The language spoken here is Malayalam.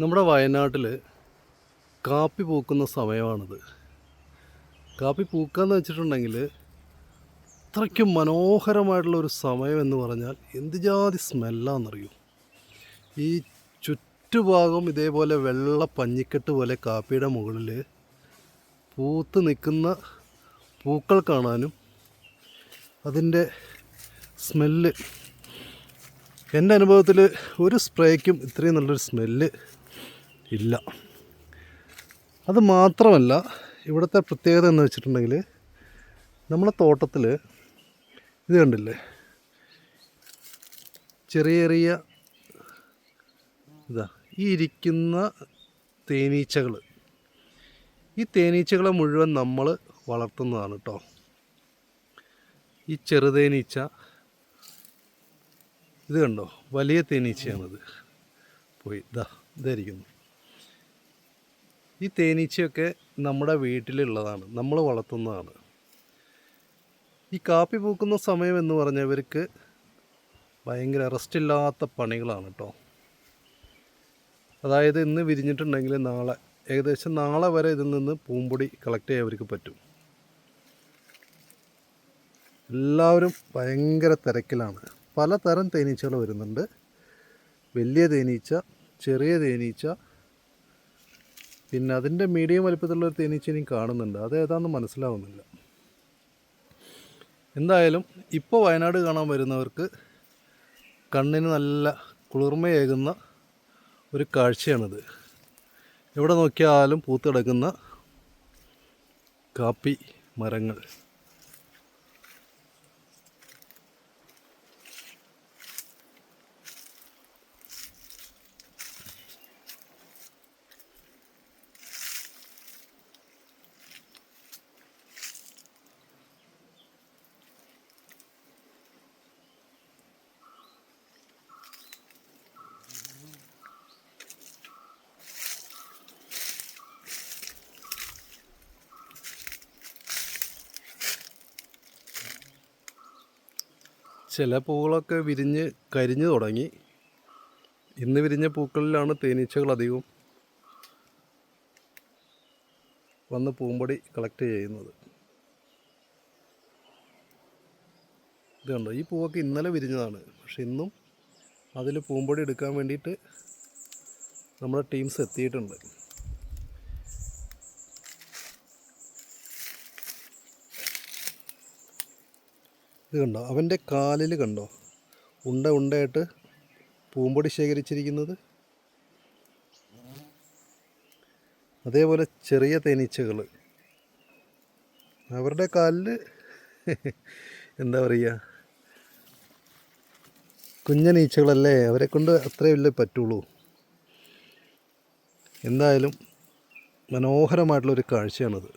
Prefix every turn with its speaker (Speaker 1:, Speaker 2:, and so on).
Speaker 1: നമ്മുടെ വയനാട്ടിൽ കാപ്പി പൂക്കുന്ന സമയമാണിത്. കാപ്പി പൂക്കാന്ന് വെച്ചിട്ടുണ്ടെങ്കിൽ അത്രയ്ക്കും മനോഹരമായിട്ടുള്ളൊരു സമയം എന്ന് പറഞ്ഞാൽ എന്ത് ജാതി സ്മെല്ലാണെന്നറിയൂ. ഈ ചുറ്റുഭാഗം ഇതേപോലെ വെള്ള പഞ്ഞിക്കെട്ട് പോലെ കാപ്പിയുടെ മുകളിൽ പൂത്ത് നിൽക്കുന്ന പൂക്കൾ കാണാനും അതിൻ്റെ സ്മെല്ല്, എൻ്റെ അനുഭവത്തിൽ ഒരു സ്പ്രേക്കും ഇത്രയും നല്ലൊരു സ്മെല്ല് ഇല്ല. അത് മാത്രമല്ല, ഇവിടുത്തെ പ്രത്യേകത എന്ന് വെച്ചിട്ടുണ്ടെങ്കിൽ നമ്മളെ തോട്ടത്തിൽ ഇത് കണ്ടില്ലേ, ചെറിയ ചെറിയ ഇതാ ഈ ഇരിക്കുന്ന തേനീച്ചകൾ, ഈ തേനീച്ചകളെ മുഴുവൻ നമ്മൾ വളർത്തുന്നതാണ് കേട്ടോ. ഈ ചെറുതേനീച്ച ഇത് കണ്ടോ, വലിയ തേനീച്ചയാണിത്. പോയി ഇതായിരിക്കുന്നു. ഈ തേനീച്ചയൊക്കെ നമ്മുടെ വീട്ടിലുള്ളതാണ്, നമ്മൾ വളർത്തുന്നതാണ്. ഈ കാപ്പി പൂക്കുന്ന സമയം എന്ന് പറഞ്ഞാൽ ഇവർക്ക് ഭയങ്കര റെസ്റ്റില്ലാത്ത പണികളാണ് കേട്ടോ. അതായത് ഇന്ന് വിരിഞ്ഞിട്ടുണ്ടെങ്കിൽ ഏകദേശം നാളെ വരെ ഇതിൽ നിന്ന് പൂമ്പൊടി കളക്ട് ചെയ്യാൻ അവർക്ക് പറ്റും. എല്ലാവരും ഭയങ്കര തിരക്കിലാണ്. പലതരം തേനീച്ചകൾ വരുന്നുണ്ട്. വലിയ തേനീച്ച, ചെറിയ തേനീച്ച, പിന്നെ അതിൻ്റെ മീഡിയം വലിപ്പത്തിലുള്ളൊരു തേനീച്ച ഇനിയും കാണുന്നുണ്ട്. അത് ഏതാണെന്ന് മനസ്സിലാവുന്നില്ല. എന്തായാലും ഇപ്പോൾ വയനാട് കാണാൻ വരുന്നവർക്ക് കണ്ണിന് നല്ല കുളിർമയേകുന്ന ഒരു കാഴ്ചയാണിത്. എവിടെ നോക്കിയാലും പൂത്ത് കിടക്കുന്ന കാപ്പി മരങ്ങൾ. ചില പൂക്കളൊക്കെ വിരിഞ്ഞ് കരിഞ്ഞു തുടങ്ങി. ഇന്ന് വിരിഞ്ഞ പൂക്കളിലാണ് തേനീച്ചകൾ അധികവും വന്ന് പൂമ്പൊടി കളക്ട് ചെയ്യുന്നത്. ഇത് കണ്ടോ, ഈ പൂവൊക്കെ ഇന്നലെ വിരിഞ്ഞതാണ്. പക്ഷെ ഇന്നും അതിൽ പൂമ്പൊടി എടുക്കാൻ വേണ്ടിയിട്ട് നമ്മുടെ ടീംസ് എത്തിയിട്ടുണ്ട്. ഇത് കണ്ടോ, അവൻ്റെ കാലിൽ കണ്ടോ ഉണ്ടയായിട്ട് പൂമ്പൊടി ശേഖരിച്ചിരിക്കുന്നത്. അതേപോലെ ചെറിയ തേനീച്ചകൾ, അവരുടെ കാലിൽ എന്താ പറയുക, കുഞ്ഞനീച്ചകളല്ലേ, അവരെ കൊണ്ട് അത്രയല്ലേ പറ്റുള്ളൂ. എന്തായാലും മനോഹരമായിട്ടുള്ളൊരു കാഴ്ചയാണത്.